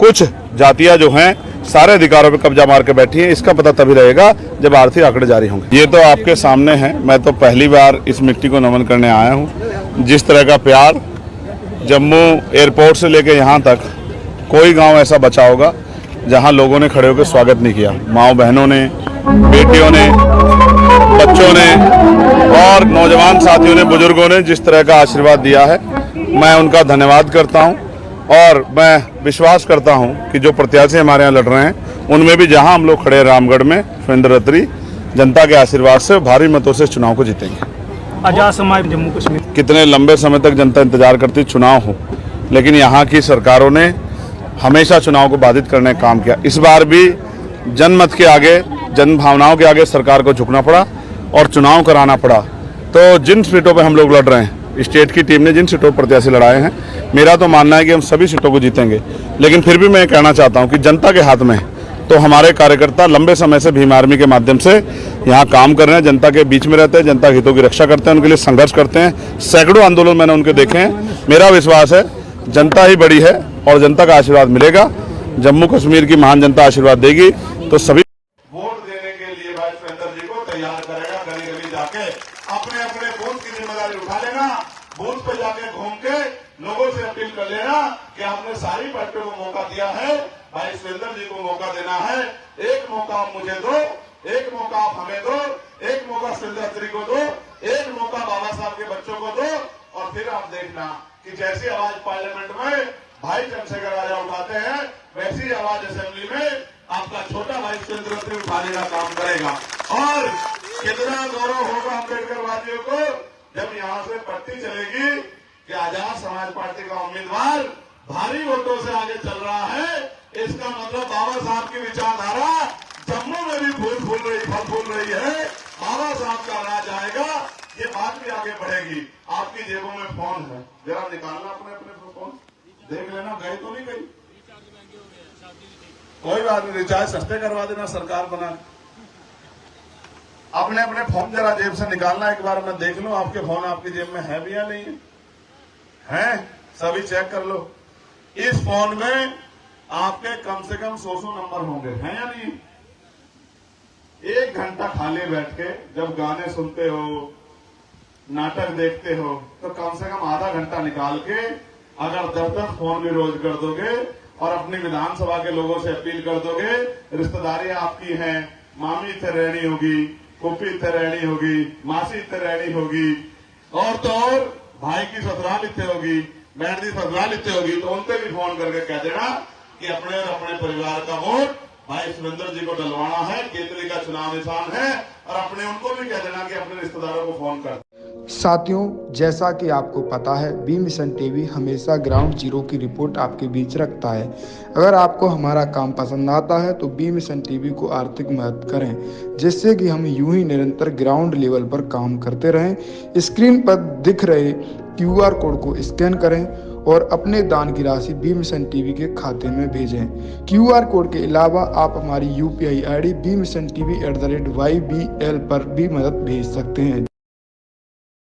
कुछ जातियां जो हैं सारे अधिकारों पे कब्जा मार के बैठी हैं। इसका पता तभी रहेगा जब आर्थिक आंकड़े जारी होंगे। ये तो आपके सामने है, मैं तो पहली बार इस मिट्टी को नमन करने आया हूँ। जिस तरह का प्यार जम्मू एयरपोर्ट से लेकर यहाँ तक कोई गांव ऐसा बचा होगा जहां लोगों ने खड़े होकर स्वागत नहीं किया। माँओं बहनों ने, बेटियों ने, बच्चों ने और नौजवान साथियों ने, बुजुर्गों ने जिस तरह का आशीर्वाद दिया है, मैं उनका धन्यवाद करता हूं। और मैं विश्वास करता हूं कि जो प्रत्याशी हमारे यहाँ लड़ रहे हैं उनमें भी जहां हम लोग खड़े हैं रामगढ़ में सुरेंद्र अत्री, जनता के आशीर्वाद से भारी मतों से चुनाव को जीतेंगे। आजाद समाज जम्मू कश्मीर कितने लंबे समय तक जनता इंतजार करती चुनाव हो, लेकिन यहाँ की सरकारों ने हमेशा चुनाव को बाधित करने का काम किया। इस बार भी जनमत के आगे, जन भावनाओं के आगे सरकार को झुकना पड़ा और चुनाव कराना पड़ा। तो जिन सीटों पे हम लोग लड़ रहे हैं, स्टेट की टीम ने जिन सीटों पर प्रत्याशी लड़ाए हैं, मेरा तो मानना है कि हम सभी सीटों को जीतेंगे। लेकिन फिर भी मैं कहना चाहता हूं कि जनता के हाथ में, तो हमारे कार्यकर्ता लंबे समय से भीम आर्मी के माध्यम से यहाँ काम कर रहे हैं, जनता के बीच में रहते हैं, जनता के हितों की रक्षा करते हैं, उनके लिए संघर्ष करते हैं। सैकड़ों आंदोलन मैंने उनके देखे हैं। मेरा विश्वास है जनता ही बड़ी है और जनता का आशीर्वाद मिलेगा। जम्मू कश्मीर की महान जनता आशीर्वाद देगी तो सभी वोट देने के लिए भाई सुरेंद्र जी को तैयार करेगा। गली गली जाके अपने अपने बूथ की जिम्मेदारी उठा लेना, बूथ पे जाके घूम के लोगों से अपील कर लेना कि आपने सारी पार्टियों को मौका दिया है, भाई सुरेंद्र जी को मौका देना है। एक मौका आप मुझे दो, एक मौका आप हमें दो, एक मौका सुरेंद्र अत्री को दो, एक मौका बाबा साहब के बच्चों को दो। और फिर आप देखना कि जैसी आवाज पार्लियामेंट में भाई चंद्रशेखर राजा उठाते हैं, वैसी आवाज असेंबली में आपका छोटा भाई सुरेंद्र अत्री उठाने का काम करेगा। और कितना गौरव होगा अम्बेडकर वादियों को जब यहाँ से पट्टी चलेगी कि आजाद समाज पार्टी का उम्मीदवार भारी वोटों से आगे चल रहा है। इसका मतलब बाबा साहब की विचारधारा जम्मू में भी फल फूल रही है। बाबा साहब का राज आएगा, ये बात भी आगे बढ़ेगी। आपकी जेबों में फोन है, जरा निकालना अपने अपने फोन, देख लेना गए तो नहीं गई। कोई बात नहीं, रिचार्ज सस्ते करवा देना सरकार बना। अपने अपने फोन जरा जेब से निकालना, एक बार मैं देख लूं आपके फोन आपकी जेब में है भी या नहीं है। सभी चेक कर लो। इस फोन में आपके कम से कम 100 नंबर होंगे, हैं या नहीं। एक घंटा खाली बैठ के जब गाने सुनते हो, नाटक देखते हो, तो कम से कम आधा घंटा निकाल के अगर 10-10 फोन भी रोज कर दोगे और अपनी विधानसभा के लोगों से अपील कर दोगे, रिश्तेदारियां आपकी हैं, मामी इतने रहनी होगी, पुप्पी इतने रहनी होगी, मासी इतने रहनी होगी, और तो और भाई की ससुराल इतने होगी, बहन की ससुराल इतने होगी, तो उनसे भी फोन करके कह देना कि अपने और अपने परिवार का वोट भाई सुरेंद्र जी को डलवाना है। केतली का चुनाव निशान है। और अपने उनको भी कह देना कि अपने रिश्तेदारों को फोन कर। साथियों, जैसा कि आपको पता है, बी मिशन टीवी हमेशा ग्राउंड जीरो की रिपोर्ट आपके बीच रखता है। अगर आपको हमारा काम पसंद आता है तो बी मिशन टीवी को आर्थिक मदद करें, जिससे कि हम यूं ही निरंतर ग्राउंड लेवल पर काम करते रहें। स्क्रीन पर दिख रहे QR कोड को स्कैन करें और अपने दान की राशि बी मिशन टीवी के खाते में भेजें। QR कोड के अलावा आप हमारी UPI ID BMissionTV@YBL पर भी मदद भेज सकते हैं।